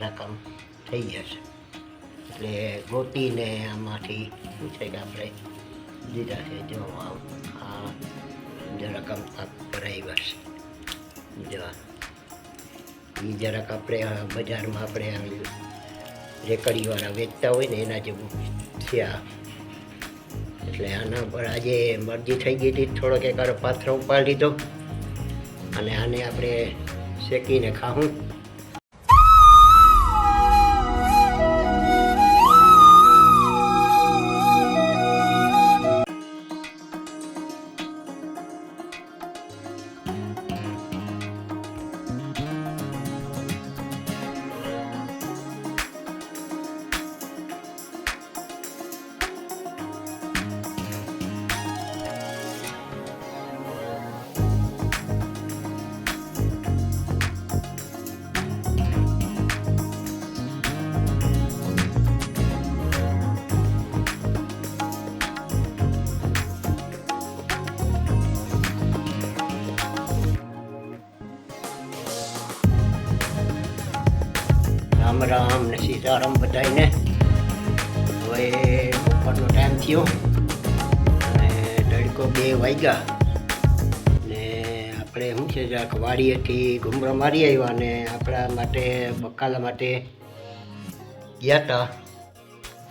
કામ થઈ જશે એટલે ગોતીને આમાંથી શું છે કે આપણે દીધા છે જો આ જરાક આમ પાક કરાવ્યા છે જો એ જરાક આપણે બજારમાં આપણે રેકડીવાળા વેચતા હોય ને એના જેવું છે આ એટલે આના પર આજે મરજી થઈ ગઈ હતી થોડોક એકારો પાથરો ઉપાડી લીધો અને આને આપણે શેકીને ખાવું. રામ રામ ને સીતારામ બધાને. હવે બપોરનો ટાઈમ થયો અને તડકો 2 વાગ્યા ને આપણે શું છે જરાક વાડીએથી ઘૂમરો મારી આવ્યા ને આપણા માટે બકાલા માટે ગયા હતા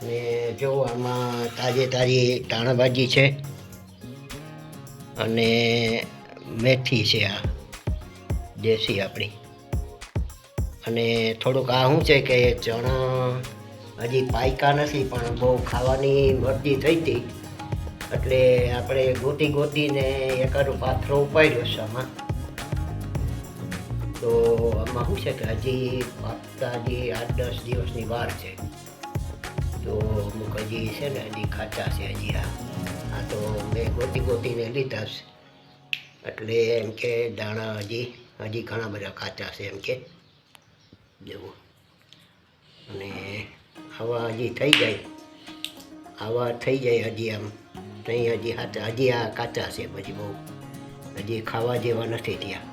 ને જો આમાં તાજી ધાણાભાજી છે અને મેથી છે આ દેશી આપણી અને થોડુંક આ શું છે કે ચણા હજી પાયકા નથી પણ બહુ ખાવાની મરજી થઈ હતી એટલે આપણે ગોતીને એકાદો પાથરો ઉપાડ્યો છે આમાં. તો આમાં શું છે કે હજી પાકતા હજી 8-10 દિવસની વાર છે તો અમુક હજી છે ને હજી ખાચા છે હજી આ તો મેં ગોતીને લીધા છે એટલે એમ કે દાણા હજી ઘણા બધા કાચા છે એમ કે જેવું અને આવા હજી થઈ જાય હજી આમ નહીં હજી આ કાચા છે પછી બહુ હજી ખાવા જેવા નથી થયા.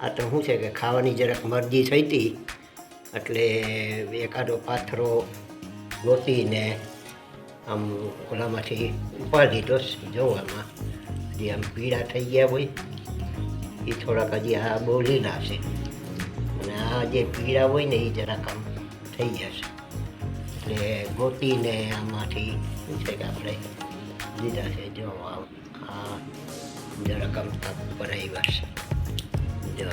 આ તો શું છે કે ખાવાની જરાક મરજી થઈ હતી એટલે એકાદો પાથરો ગોતીને આમ ઓલામાંથી ઉપાડી લીધો. જોવામાં હજી આમ પીળા થઈ ગયા હોય એ થોડાક હજી આ બહુ લીલા છે અને આ જે પીળા હોય ને એ જરાક આમ થઈ જશે એટલે ગોતીને આમાંથી શું છે કે આપણે લીધા છે જો આ જરાક આમ પાક ભરાવ્યા છે જો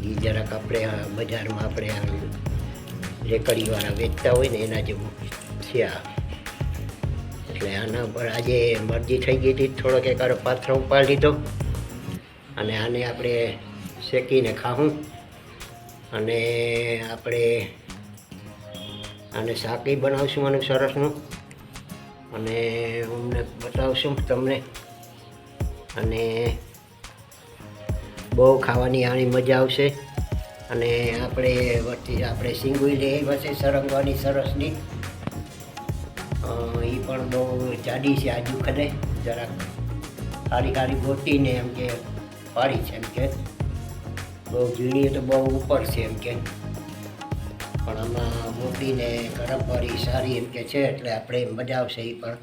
એ જરાક આપણે બજારમાં આપણે રેકડીવાળા વેચતા હોય ને એના જેવું છે આ એટલે આના પર આજે મરજી થઈ ગઈ હતી થોડોક એકારો પાથરો ઉપાડી લીધો અને આને આપણે શેકીને ખાવું અને આપણે આને શાકી બનાવશું અને સરસનું અને અમને બતાવશું તમને અને બહુ ખાવાની આની મજા આવશે. અને આપણે સિંગુઈ લઈ આવ્યા છે સરંગવાની સરસની એ પણ બહુ જાડી છે આજુ ખડે જરાક સારી ગોતીને એમ કે પાડી છે એમ કે બહુ ઝીણી તો બહુ ઉપર છે એમ કે પણ આમાં મોટીને ગરમવાળી સારી એમ કે છે એટલે આપણે મજા આવશે એ પણ.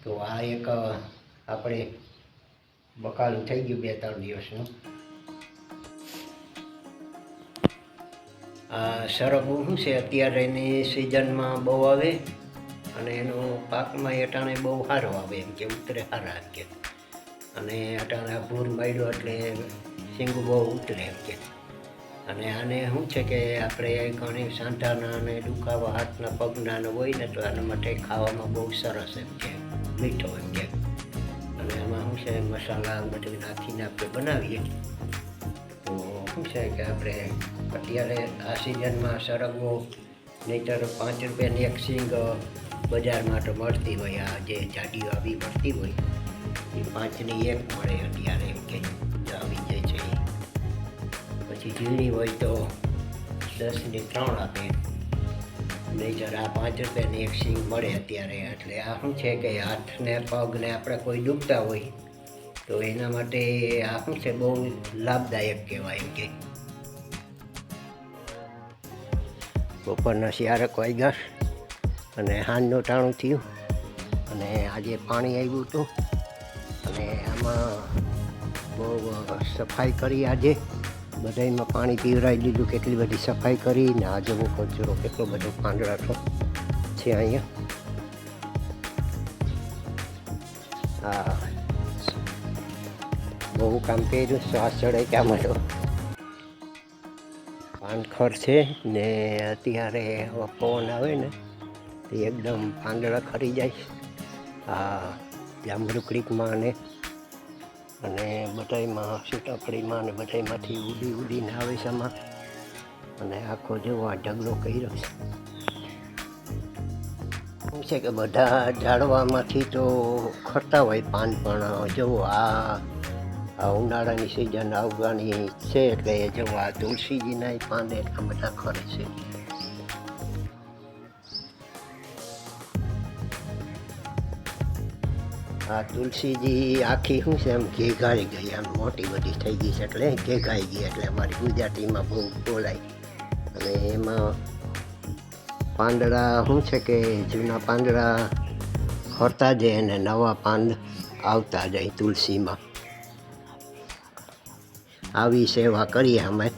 તો આ એક આપણે બકાલું થઈ ગયું 2-3 દિવસનું. આ સરગવું શું છે અત્યારે એની સિઝનમાં બહુ આવે અને એનો પાકમાં અટાણે બહુ સારો આવે એમ કે ઉતરે સારા એમ કે અને અટાણે ભૂર માર્યો એટલે શીંગું બહુ ઉતરે એમ કે. અને આને શું છે કે આપણે ઘણી સાંધાના અને દુખાવા હાથના પગના હોય ને તો આના માટે ખાવામાં બહુ સરસ એમ કે મીઠો એમ કે. અને આમાં શું છે મસાલા બધું નાખીને આપણે બનાવીએ તો શું છે કે આપણે અત્યારે આ સિઝનમાં સરગવો નહીંતર 5 રૂપિયાની એક સિંગ બજારમાં તો મળતી હોય આ જે જાડીઓ આવી મળતી હોય એ 5ની 1 મળે અત્યારે એમ કે આવી જાય છે. પછી ઝીણી હોય તો 10ની 3 આપે નહીંતર આ 5 રૂપિયાની એક સિંગ મળે અત્યારે. એટલે આ શું છે કે હાથને પગને આપણે કોઈ દુખતા હોય તો એના માટે આ શું છે બહુ લાભદાયક કહેવાય એમ કે. બપોરના 4 વાગ્યા અને સાંજનું ટાણું થયું અને આજે પાણી આવ્યું હતું અને આમાં બહુ સફાઈ કરી આજે બધામાં પાણી પીવરાવી દીધું. કેટલી બધી સફાઈ કરી ને આજે હું કચરો કેટલો બધો પાંદડાઠો છે અહીંયા. હા, બહુ કામ કર્યું. શ્વાસ ચડે કે આમાં તો પાનખર છે ને અત્યારે પવન આવે ને તે એકદમ પાંદડા ખરી જાય. હા, જાંબુ ક્રીકમાં અને બધામાં સીતાફળીમાં અને બધામાંથી ઉડીને આવે છે આમાં. અને આખો જેવો આ ઢગલો કર્યો છે. શું છે કે બધા ઝાડવામાંથી તો ખરતા હોય પાન, પણ જુઓ આ ઉનાળાની સિઝન આવવાની છે એટલે જુઓ આ તુલસીજીના પાન એટલા બધા ખરે છે. આ તુલસીજી આખી શું છે, આમ ઘેઘાઈ ગઈ, આમ મોટી બધી થઈ ગઈ છે એટલે ઘેઘાઈ ગઈ એટલે અમારી ગુજરાતીમાં બહુ બોલાય. અને એમાં પાંદડા શું છે કે જૂના પાંદડા ખરતા જાય અને નવા પાન આવતા જાય તુલસીમાં. આવી સેવા કરીએ અમે.